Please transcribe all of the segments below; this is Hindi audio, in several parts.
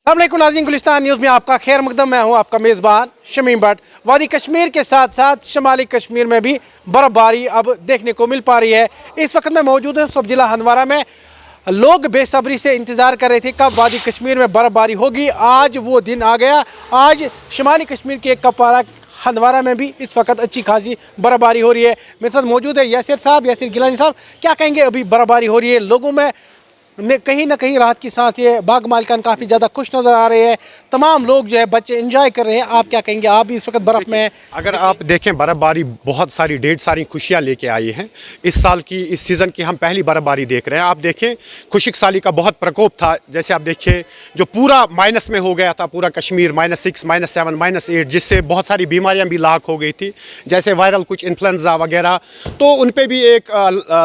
अस्सलामुअलैकुम नाज़रीन, गुलिस्तान न्यूज़ में आपका खैर मकदम। मैं हूँ आपका मेज़बान शमीम भट्ट। वादी कश्मीर के साथ साथ शुमाली कश्मीर में भी बर्फ़बारी अब देखने को मिल पा रही है। इस वक्त मैं मौजूद हूँ सब जिला हंदवारा में। लोग बेसब्री से इंतज़ार कर रहे थे कब वादी कश्मीर में बर्फ़बारी होगी। आज वो दिन आ गया। आज शुमाली कश्मीर के कपवारा हंदवारा में भी इस वक्त अच्छी खासी बर्फ़बारी हो रही है। मेरे साथ मौजूद है यासिर साहब, यासिर गिलानी साहब। क्या कहेंगे, अभी बर्फ़बारी हो रही है, लोगों में कहीं ना कहीं राहत की सांस है, बाग मालिकान काफ़ी ज़्यादा खुश नज़र आ रहे हैं, तमाम लोग जो है बच्चे एंजॉय कर रहे हैं। आप क्या कहेंगे, आप भी इस वक्त बर्फ़ में हैं? अगर आप देखें बर्फ़बारी बहुत सारी ढेर सारी खुशियाँ लेके आई हैं। इस साल की इस सीज़न की हम पहली बर्फ़बारी देख रहे हैं। आप देखें खुशक साली का बहुत प्रकोप था। जैसे आप देखें जो पूरा माइनस में हो गया था पूरा कश्मीर, -6, -7, -8, जिससे बहुत सारी बीमारियाँ भी लाक हो गई थी, जैसे वायरल कुछ इन्फ्लुएंजा वगैरह। तो उन पर भी एक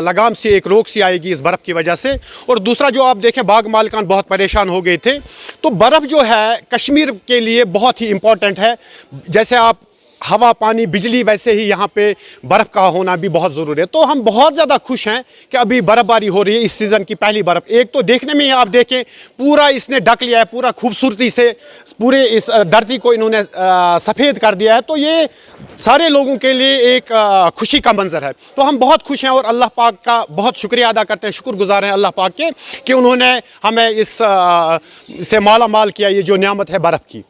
लगाम सी, एक रोक सी आएगी इस बर्फ़ की वजह से। और दूसरा जो आप देखें बाग मालिकान बहुत परेशान हो गए थे। तो बर्फ़ जो है कश्मीर के लिए बहुत ही इम्पोर्टेंट है। जैसे आप हवा, पानी, बिजली, वैसे ही यहाँ पे बर्फ़ का होना भी बहुत ज़रूरी है। तो हम बहुत ज़्यादा खुश हैं कि अभी बर्फ़बारी हो रही है, इस सीज़न की पहली बर्फ़। एक तो देखने में ही आप देखें पूरा इसने ढक लिया है, पूरा खूबसूरती से पूरे इस धरती को इन्होंने सफ़ेद कर दिया है। तो ये सारे लोगों के लिए एक खुशी का मंजर है। तो हम बहुत खुश हैं और अल्लाह पाक का बहुत शुक्रिया अदा करते हैं, शुक्रगुजार हैं अल्लाह पाक के कि उन्होंने हमें इस से माला माल किया, ये जो नियामत है बर्फ़ की।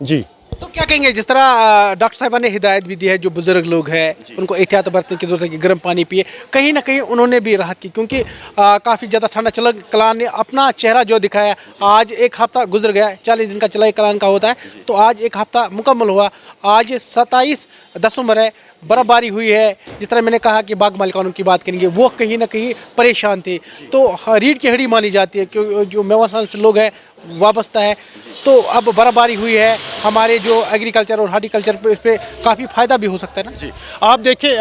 जी, तो क्या कहेंगे, जिस तरह डॉक्टर साहिबा ने हिदायत भी दी है, जो बुजुर्ग लोग हैं उनको एहतियात बरतने की जरूरत है कि गर्म पानी पिए, कहीं ना कहीं उन्होंने भी राहत की, क्योंकि काफ़ी ज़्यादा ठंडा चला। कलान ने अपना चेहरा जो दिखाया, आज एक हफ़्ता गुजर गया, 40 दिन का चला कलान का होता है, तो आज एक हफ़्ता मुकम्मल हुआ। आज 27 दिसंबर है, बर्फ़बारी हुई है। जिस तरह मैंने कहा कि बाग मालिकानों की बात करेंगे, वो कहीं ना कहीं परेशान थे, तो रीढ़ की हड्डी मानी जाती है क्योंकि जो मेवासान से लोग हैं वाबस्ता है। तो अब बर्फ़बारी हुई है, हमारे जो एग्रीकल्चर और हार्टिकल्चर पे इस पर काफ़ी फ़ायदा भी हो सकता है ना। जी, आप देखिए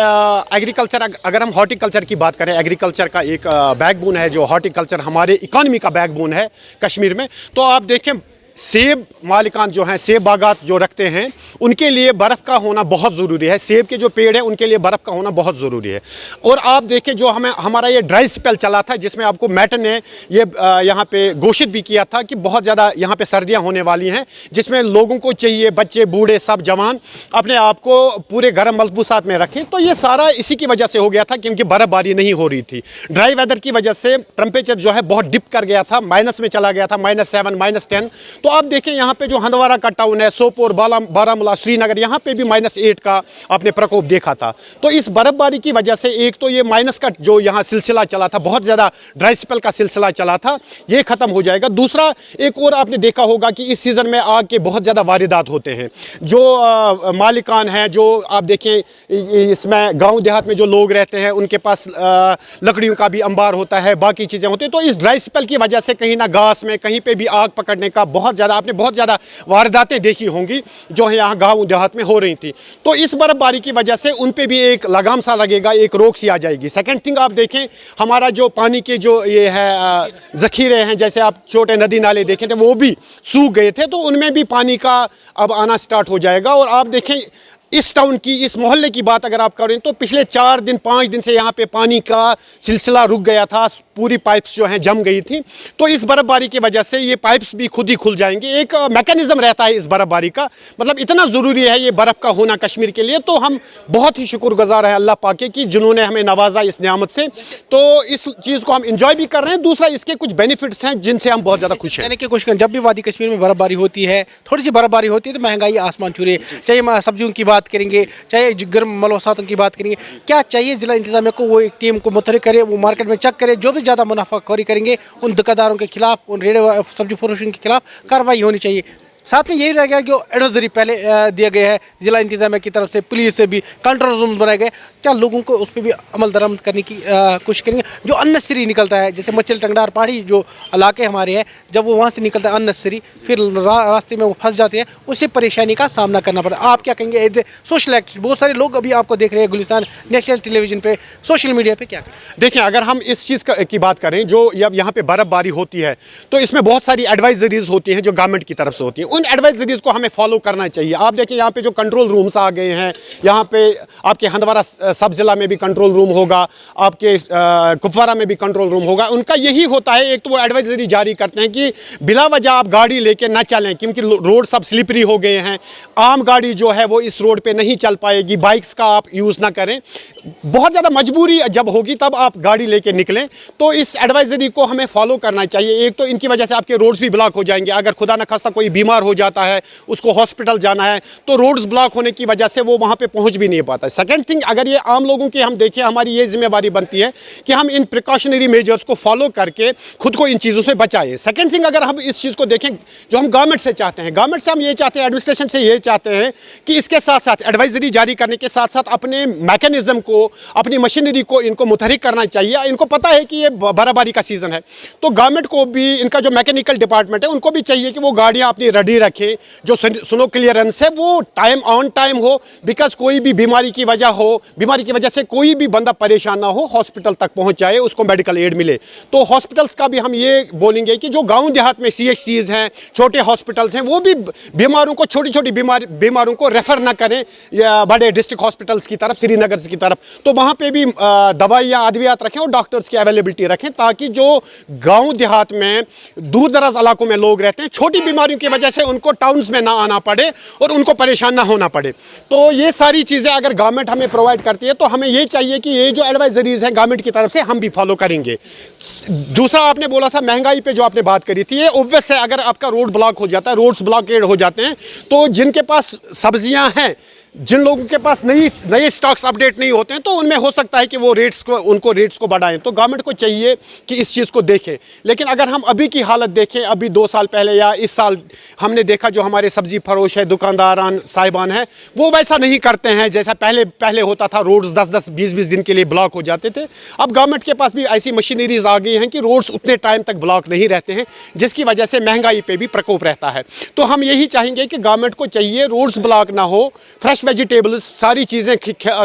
एग्रीकल्चर, अगर हम हॉर्टिकल्चर की बात करें, एग्रीकल्चर का एक बैकबोन है जो हॉर्टिकल्चर हमारे इकॉनमी का बैकबोन है कश्मीर में। तो आप देखें सेब मालिकान जो हैं, सेब बागात जो रखते हैं, उनके लिए बर्फ़ का होना बहुत ज़रूरी है। सेब के जो पेड़ हैं उनके लिए बर्फ़ का होना बहुत ज़रूरी है। और आप देखें जो हमारा ये ड्राई स्पेल चला था, जिसमें आपको मैट ने ये यहाँ पे घोषित भी किया था कि बहुत ज़्यादा यहाँ पे सर्दियाँ होने वाली हैं, जिसमें लोगों को चाहिए, बच्चे बूढ़े सब जवान, अपने आप को पूरे गर्म मलबूसात में रखें। तो ये सारा इसी की वजह से हो गया था क्योंकि बर्फ़बारी नहीं हो रही थी। ड्राई वेदर की वजह से टेम्परेचर जो है बहुत डिप कर गया था, माइनस में चला गया था, -7, -10। तो आप देखें यहाँ पे जो हंदवारा का टाउन है, सोपोर, बारामूला, श्रीनगर, यहाँ पे भी -8 का आपने प्रकोप देखा था। तो इस बर्फ़बारी की वजह से एक तो ये माइनस का जो यहाँ सिलसिला चला था, बहुत ज़्यादा ड्राई स्पेल का सिलसिला चला था, ये ख़त्म हो जाएगा। दूसरा एक और आपने देखा होगा कि इस सीज़न में आग के बहुत ज़्यादा वारदात होते हैं। जो मालिकान हैं, जो आप देखें इसमें गाँव देहात में जो लोग रहते हैं, उनके पास लकड़ियों का भी अंबार होता है, बाकी चीज़ें होती हैं। तो इस ड्राई स्पेल की वजह से कहीं ना घास में कहीं पर भी आग पकड़ने का बहुत ज़्यादा, आपने बहुत ज़्यादा वारदातें देखी होंगी जो है यहाँ गाँव देहात में हो रही थी। तो इस बर्फ़बारी की वजह से उन पे भी एक लगाम सा लगेगा, एक रोक सी आ जाएगी। सेकंड थिंग आप देखें हमारा जो पानी के जो ये है ज़ख़ीरे हैं, जैसे आप छोटे नदी नाले देखें थे वो भी सूख गए थे, तो उनमें भी पानी का अब आना स्टार्ट हो जाएगा। और आप देखें इस टाउन की, इस मोहल्ले की बात अगर आप करें तो पिछले 4 दिन 5 दिन से यहाँ पे पानी का सिलसिला रुक गया था, पूरी पाइप्स जो हैं जम गई थी। तो इस बर्फ़बारी की वजह से ये पाइप्स भी खुद ही खुल जाएंगे। एक मैकेनिज़्म रहता है इस बर्फ़बारी का, मतलब इतना ज़रूरी है ये बर्फ़ का होना कश्मीर के लिए। तो हम बहुत ही शुक्रगुजार हैं अल्लाह पाक के कि जिन्होंने हमें नवाजा इस नियामत से। तो इस चीज़ को हम इंजॉय भी कर रहे हैं। दूसरा इसके कुछ बेनिफिट्स हैं जिनसे हम बहुत ज़्यादा खुश हैं। जब भी वादी कश्मीर में बर्फ़बारी होती है, थोड़ी सी बर्फ़बारी होती है, तो महंगाई आसमान छू रही है। चाहे सब्जियों की बात करेंगे, चाहे गर्म मलबूसातों की बात करेंगे, क्या चाहिए जिला इंतजामिया को, वो एक टीम को मुतहरिक करे, वो मार्केट में चेक करे, जो भी ज़्यादा मुनाफाखोरी करेंगे उन दुकानदारों के खिलाफ, उन रेड़े सब्जी फरोशों के खिलाफ कार्रवाई होनी चाहिए। साथ में यही रह गया जो एडवाइजरी पहले दिया गया है जिला इंतजामिया की तरफ से, पुलिस से भी कंट्रोल रूम बनाए गए, क्या लोगों को उस पर भी अमल दरामद करने की कोशिश करेंगे। जो अननेसेसरी निकलता है, जैसे मचल टंगडार पहाड़ी जो इलाके हमारे हैं, जब वो वहाँ से निकलता है अननेसेसरी, फिर रास्ते में वो फंस जाते हैं, उससे परेशानी का सामना करना पड़ा। आप क्या कहेंगे एज ए सोशल एक्टिविस्ट, बहुत सारे लोग अभी आपको देख रहे हैं गुलिस्तान नेशनल टेलीविजन पे, सोशल मीडिया पे, क्या करें? देखिए अगर हम इस चीज़ की बात करें, जो यहाँ पे बर्फ़बारी होती है तो इसमें बहुत सारी एडवाइजरीज होती हैं जो गवर्नमेंट की तरफ से होती हैं। उन एडवाइजरीज को हमें फॉलो करना चाहिए। आप देखिए यहाँ पे जो कंट्रोल रूम्स आ गए हैं, यहाँ पे आपके हंदवारा सब जिला में भी कंट्रोल रूम होगा, आपके कुपवारा में भी कंट्रोल रूम होगा। उनका यही होता है, एक तो वो एडवाइजरी जारी करते हैं कि बिला वजह आप गाड़ी लेके ना चलें, क्योंकि रोड सब स्लिपरी हो गए हैं, आम गाड़ी जो है वो इस रोड पे नहीं चल पाएगी, बाइक्स का आप यूज़ ना करें। बहुत ज़्यादा मजबूरी जब होगी तब आप गाड़ी लेके निकलें। तो इस एडवाइजरी को हमें फॉलो करना चाहिए। एक तो इनकी वजह से आपके रोड्स भी ब्लॉक हो जाएंगे, अगर खुदा न खास्ता कोई बीमार हो जाता है, उसको हॉस्पिटल जाना है, तो रोड्स ब्लॉक होने की वजह से वो वहाँ पे पहुँच भी नहीं पाता है। सेकंड थिंग, अगर ये आम लोगों की हम देखें, हमारी ये जिम्मेवारी बनती है कि हम इन प्रिकॉशनरी मेजर्स को फॉलो करके खुद को इन चीज़ों से बचाएं। सेकंड थिंग, अगर हम इस चीज़ को देखें जो हम गवर्नमेंट से चाहते हैं, गवर्नमेंट से हम ये चाहते हैं, एडमिनिस्ट्रेशन से ये चाहते हैं कि इसके साथ साथ एडवाइजरी जारी करने के साथ साथ अपने मैकेनिज्म को, अपनी मशीनरी को इनको मुतहरिक करना चाहिए। इनको पता है कि ये बर्फबारी का सीज़न है, तो गवर्नमेंट को भी, इनका जो मैकेनिकल डिपार्टमेंट है उनको भी चाहिए कि वो गाड़ियाँ अपनी रेडी रखें, जो स्नो क्लियरेंस है वो टाइम ऑन टाइम हो, बिकॉज कोई भी बीमारी की वजह हो, बीमारी की वजह से कोई भी बंदा परेशान ना हो, हॉस्पिटल तक पहुँच जाए, उसको मेडिकल एड मिले। तो हॉस्पिटल्स का भी हम ये बोलेंगे कि जो गाँव देहात में CHCs हैं, छोटे हॉस्पिटल्स हैं, वो भी बीमारों को, छोटी छोटी बीमारों को रेफ़र ना करें या बड़े डिस्ट्रिक्ट हॉस्पिटल्स की तरफ, श्रीनगर की तरफ। तो वहाँ पे भी दवाई या अद्वियात रखें और डॉक्टर्स की अवेलेबिलिटी रखें, ताकि जो गांव देहात में दूर दराज इलाकों में लोग रहते हैं, छोटी बीमारियों की वजह से उनको टाउन्स में ना आना पड़े और उनको परेशान ना होना पड़े। तो ये सारी चीज़ें अगर गवर्नमेंट हमें प्रोवाइड करती है तो हमें ये चाहिए कि ये जो एडवाइजरीज हैं गवर्नमेंट की तरफ से, हम भी फॉलो करेंगे। दूसरा, आपने बोला था महंगाई पे जो आपने बात करी थी, ये ऑब्वियस है, अगर आपका रोड ब्लॉक हो जाता है, रोड्स ब्लॉकेड हो जाते हैं, तो जिनके पास सब्जियां हैं, जिन लोगों के पास नए स्टॉक्स अपडेट नहीं होते हैं, तो उनमें हो सकता है कि वो रेट्स को बढ़ाएं। तो गवर्नमेंट को चाहिए कि इस चीज़ को देखें। लेकिन अगर हम अभी की हालत देखें, अभी 2 साल पहले या इस साल हमने देखा, जो हमारे सब्जी फरोश है, दुकानदारान साहिबान हैं, वो वैसा नहीं करते हैं जैसा पहले होता था। रोड्स 10-10, 20-20 दिन के लिए ब्लॉक हो जाते थे। अब गवर्नमेंट के पास भी ऐसी मशीनरीज आ गई हैं कि रोड्स उतने टाइम तक ब्लॉक नहीं रहते हैं, जिसकी वजह से महंगाई पर भी प्रकोप रहता है। तो हम यही चाहेंगे कि गवर्नमेंट को चाहिए रोड्स ब्लॉक ना हो, फ्रेश वेजिटेबल्स, सारी चीज़ें,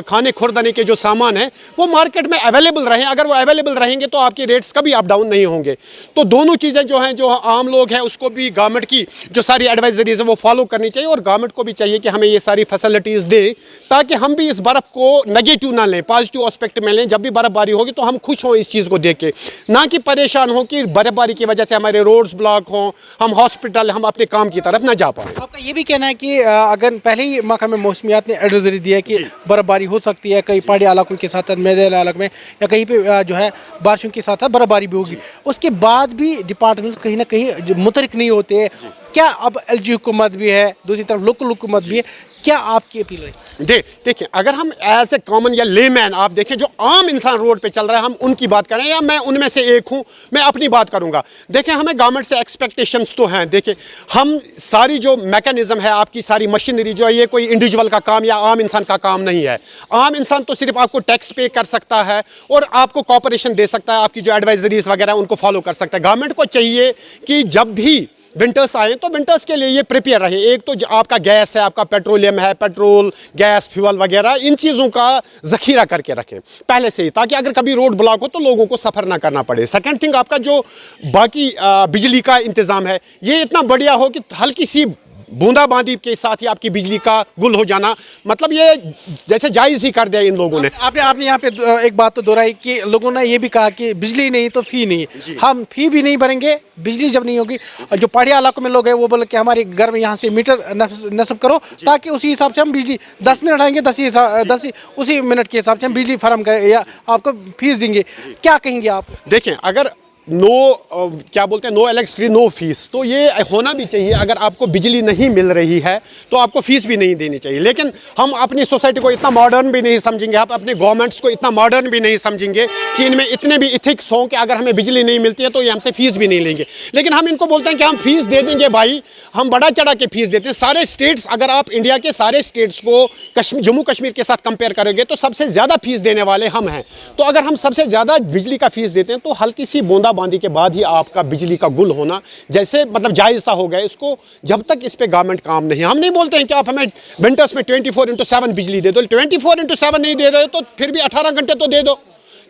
खाने खुर्दने के जो सामान हैं वो मार्केट में अवेलेबल रहें। अगर वो अवेलेबल रहेंगे तो आपके रेट्स कभी अप डाउन नहीं होंगे। तो दोनों चीज़ें जो हैं, जो आम लोग हैं, उसको भी गवर्नमेंट की जो सारी एडवाइजरीज है वो फॉलो करनी चाहिए, और गवर्नमेंट को भी चाहिए कि हमें ये सारी फैसिलिटीज़ दे, ताकि हम भी इस बर्फ़ को नेगेटिव ना लें, पॉजिटिव एस्पेक्ट में लें। जब भी बर्फबारी होगी तो हम खुश हों इस चीज़ को देख के, ना कि परेशान हों कि बर्फबारी की वजह से हमारे रोड्स ब्लॉक हों, हम हॉस्पिटल, हम अपने काम की तरफ ना जा पाएँ। आपका ये भी कहना है कि अगर पहले ही महकमे मौसमियात ने एडवाइजरी दी है कि बर्फबारी हो सकती है, कई पहाड़ी इलाकों के साथ साथ मैदानी इलाकों में, या कहीं पे जो है बारिशों के साथ साथ बर्फबारी भी होगी, उसके बाद भी डिपार्टमेंट कहीं ना कहीं मुतरिक नहीं होते, क्या अब LG हुकूमत भी है, दूसरी तरफ लोकल हुकूमत भी है, क्या आपकी अपील है? देखिए, अगर हम एज ए कॉमन या लेमैन, आप देखें जो आम इंसान रोड पे चल रहा है, हम उनकी बात करें, या मैं उनमें से एक हूं, मैं अपनी बात करूंगा। देखें, हमें गवर्नमेंट से एक्सपेक्टेशंस तो हैं। देखें, हम सारी जो मैकेनिज्म है, आपकी सारी मशीनरी जो है, ये कोई इंडिविजुअल का काम या आम इंसान का काम नहीं है। आम इंसान तो सिर्फ आपको टैक्स पे कर सकता है और आपको कॉपरेशन दे सकता है, आपकी जो एडवाइजरीज वगैरह उनको फॉलो कर सकता है। गवर्नमेंट को चाहिए कि जब भी विंटर्स आए तो विंटर्स के लिए ये प्रिपेयर रहे। एक तो आपका गैस है, आपका पेट्रोलियम है, पेट्रोल, गैस, फ्यूल वगैरह, इन चीज़ों का ज़ख़ीरा करके रखें पहले से ही, ताकि अगर कभी रोड ब्लॉक हो तो लोगों को सफ़र ना करना पड़े। सेकंड थिंग, आपका जो बाकी बिजली का इंतज़ाम है, ये इतना बढ़िया हो कि हल्की सी बूंदाबांदी के साथ ही आपकी बिजली का गुल हो जाना, मतलब ये जैसे जायज़ ही कर दिया इन लोगों ने। आपने यहाँ पे एक बात तो दोहराई कि लोगों ने ये भी कहा कि बिजली नहीं तो फ़ी नहीं। हम फ़ी भी नहीं भरेंगे, बिजली जब नहीं होगी। जो पहाड़ी इलाकों में लोग हैं वो बोले कि हमारे घर में यहाँ से मीटर नस्ब करो, ताकि उसी हिसाब से हम बिजली 10 मिनट आएंगे, 10 उसी मिनट के हिसाब से हम बिजली फराहम करें या आपको फीस देंगे। क्या कहेंगे आप? देखें, अगर क्या बोलते हैं, नो इलेक्ट्रिसिटी नो फीस, तो ये होना भी चाहिए। अगर आपको बिजली नहीं मिल रही है तो आपको फीस भी नहीं देनी चाहिए। लेकिन हम अपनी सोसाइटी को इतना मॉडर्न भी नहीं समझेंगे, आप अपने गवर्नमेंट्स को इतना मॉडर्न भी नहीं समझेंगे कि इनमें इतने भी इथिक्स हों कि अगर हमें बिजली नहीं मिलती है तो ये हमसे फीस भी नहीं लेंगे। लेकिन हम इनको बोलते हैं कि हम फीस दे देंगे भाई, हम बढ़ा चढ़ा के फीस देते हैं। सारे स्टेट्स, अगर आप इंडिया के सारे स्टेट्स को जम्मू कश्मीर के साथ कंपेयर करोगे तो सबसे ज़्यादा फीस देने वाले हम हैं। तो अगर हम सबसे ज़्यादा बिजली का फीस देते हैं तो हल्की सी बूंदाबांदी के बाद ही आपका बिजली का गुल होना, जैसे मतलब जायज़ सा हो गया। इसको जब तक इस पे गवर्नमेंट काम नहीं, हम नहीं बोलते हैं कि आप हमें विंटर्स में 24/7 बिजली दे दो। 24/7 नहीं दे रहे हो तो फिर भी 18 घंटे तो दे दो,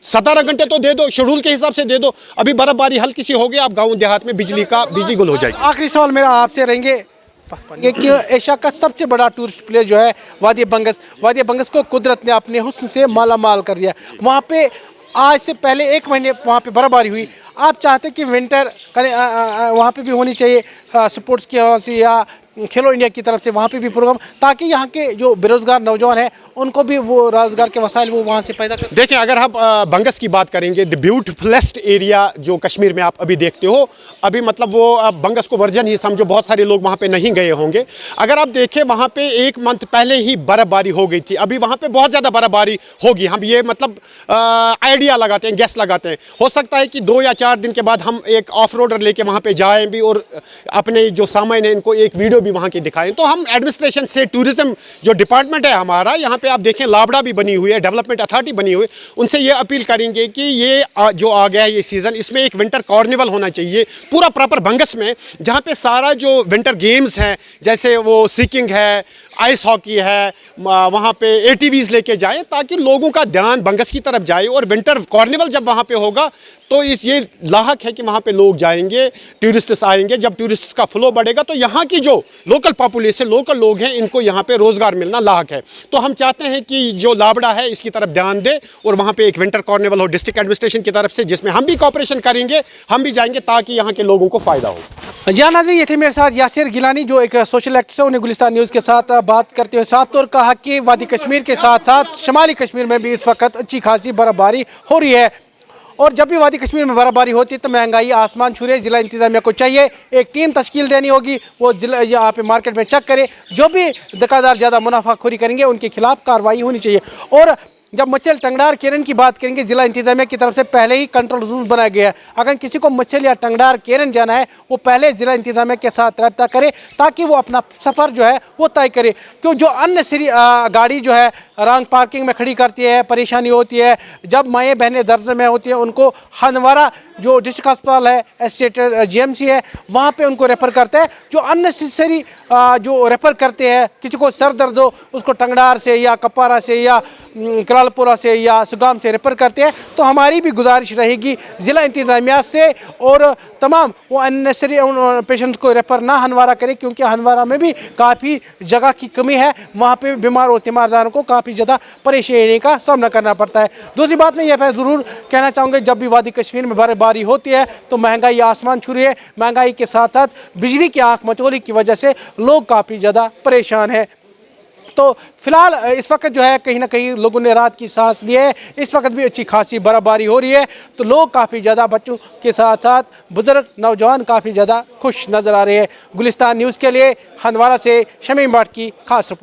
17 घंटे तो दे दो, शेड्यूल के हिसाब से दे दो। अभी बर्फबारी हल्की सी होगी, आप गाँव देहात में बिजली गुल हो जाएगी। आखिरी सवाल मेरा आपसे रहेंगे, कि एशिया का सबसे बड़ा टूरिस्ट प्लेस जो है वादी बंगस को कुदरत ने अपने हुस्न से माला माल कर दिया। वहाँ पे आज से पहले 1 महीने वहाँ पे बर्फबारी हुई। आप चाहते कि विंटर वहाँ पे भी होनी चाहिए स्पोर्ट्स की हवा से या खेलो इंडिया की तरफ से वहाँ पे भी प्रोग्राम, ताकि यहाँ के जो बेरोजगार नौजवान हैं उनको भी वो रोजगार के वसाइल वो वहाँ से पैदा कर। देखिए, अगर आप बंगस की बात करेंगे, द ब्यूटीफुलेस्ट एरिया जो कश्मीर में आप अभी देखते हो, अभी मतलब वो आप बंगस को वर्जन ही समझो, बहुत सारे लोग वहाँ पे नहीं गए होंगे। अगर आप देखें, वहाँ पे 1 मंथ पहले ही बर्फबारी हो गई थी, अभी वहाँ पे बहुत ज़्यादा बर्फबारी होगी। हम ये मतलब आइडिया लगाते हैं, गैस लगाते हैं, हो सकता है कि 2 या 4 दिन के बाद हम एक ऑफ रोडर लेके वहाँ पे जाएं भी और अपने जो सामान है इनको एक वीडियो वहाँ की दिखाएं। तो हम एडमिनिस्ट्रेशन से, टूरिज्म जो डिपार्टमेंट है हमारा, यहाँ पे आप देखें लाबड़ा भी बनी हुई है, डेवलपमेंट अथॉरिटी बनी हुई है, उनसे ये अपील करेंगे कि ये जो आ गया है ये सीज़न, इसमें एक विंटर कार्निवल होना चाहिए पूरा प्रॉपर बंगस में, जहाँ पे सारा जो विंटर गेम्स हैं, जैसे वो सीकिंग है, आइस हॉकी है, वहाँ पे ATVs लेके जाएं, ताकि लोगों का ध्यान बंगस की तरफ जाए। और विंटर कार्निवल जब वहाँ पे होगा तो ये लाहक है कि वहाँ पे लोग जाएंगे, टूरिस्ट्स आएंगे। जब टूरिस्ट्स का फ्लो बढ़ेगा तो यहाँ की जो लोकल पॉपुलेशन, लोकल लोग हैं, इनको यहाँ पे रोज़गार मिलना लाहक है। तो हम चाहते हैं कि जो लाबड़ा है इसकी तरफ ध्यान दे और वहाँ पे एक विंटर कार्निवल हो डिस्ट्रिक्ट एडमिनिस्ट्रेशन की तरफ से, जिसमें हम भी कॉपरेशन करेंगे, हम भी जाएंगे, ताकि यहाँ के लोगों को फ़ायदा हो। जी नाज़रीन, ये थे मेरे साथ यासिर गिलानी, जो एक सोशल एक्टिविस्ट है। उन्हें गुलिस्तान न्यूज़ के साथ बात करते हुए साफ तौर कहा कि वादी कश्मीर के साथ साथ शुमाली कश्मीर में भी इस वक्त अच्छी खासी बर्फबारी हो रही है, और जब भी वादी कश्मीर में बर्फबारी होती है तो महंगाई आसमान छू रही है। ज़िला इंतज़ामिया को चाहिए एक टीम तश्कील देनी होगी, वो जिला यहाँ पे मार्केट में चेक करे, जो भी दुकानदार ज़्यादा मुनाफाखोरी करेंगे उनके खिलाफ कार्रवाई होनी चाहिए। और जब मच्छल टंगडार केरन की बात करेंगे, जिला इंतजामिया की तरफ से पहले ही कंट्रोल रूम बनाया गया है। अगर किसी को मच्छल या टंगडार केरन जाना है, वो पहले जिला इंतजामिया के साथ रब्ता करे, ताकि वो अपना सफ़र जो है वो तय करे। क्यों जो अननेसेसरी गाड़ी जो है रॉन्ग पार्किंग में खड़ी करती है, परेशानी होती है। जब माएँ बहनें दर्द में होती हैं, उनको हंदवारा जो डिस्ट्रिक्ट अस्पताल है, एस्टेट GMC है, वहाँ पे उनको रेफ़र करता है। जो अननेसेसरी जो रेफ़र करते हैं, किसी को सर दर्द हो उसको टंगडार से या कपारा से या करालपुरा से या सुगाम से रेफ़र करते हैं। तो हमारी भी गुजारिश रहेगी ज़िला इंतज़ामिया से, और तमाम वो अननेसेसरी पेशेंट्स को रेफ़र ना हंदवारा करें, क्योंकि हंदवारा में भी काफ़ी जगह की कमी है। वहाँ पे बीमार और तीमारदारों को काफ़ी ज़्यादा परेशानी का सामना करना पड़ता है। दूसरी बात मैं यह ज़रूर कहना चाहूँगा, जब भी वादी कश्मीर में बर्फबारी होती है तो महंगाई आसमान छू रही है। महंगाई के साथ साथ बिजली की आँख मचोली की वजह से लोग काफ़ी ज़्यादा परेशान हैं। तो फिलहाल इस वक्त जो है कहीं ना कहीं लोगों ने रात की सांस ली है। इस वक्त भी अच्छी खासी बर्फबारी हो रही है, तो लोग काफ़ी ज़्यादा, बच्चों के साथ साथ बुजुर्ग नौजवान काफ़ी ज़्यादा खुश नज़र आ रहे हैं। गुलिस्तान न्यूज़ के लिए हंदवारा से शमीम भट्ट की खास रिपोर्ट।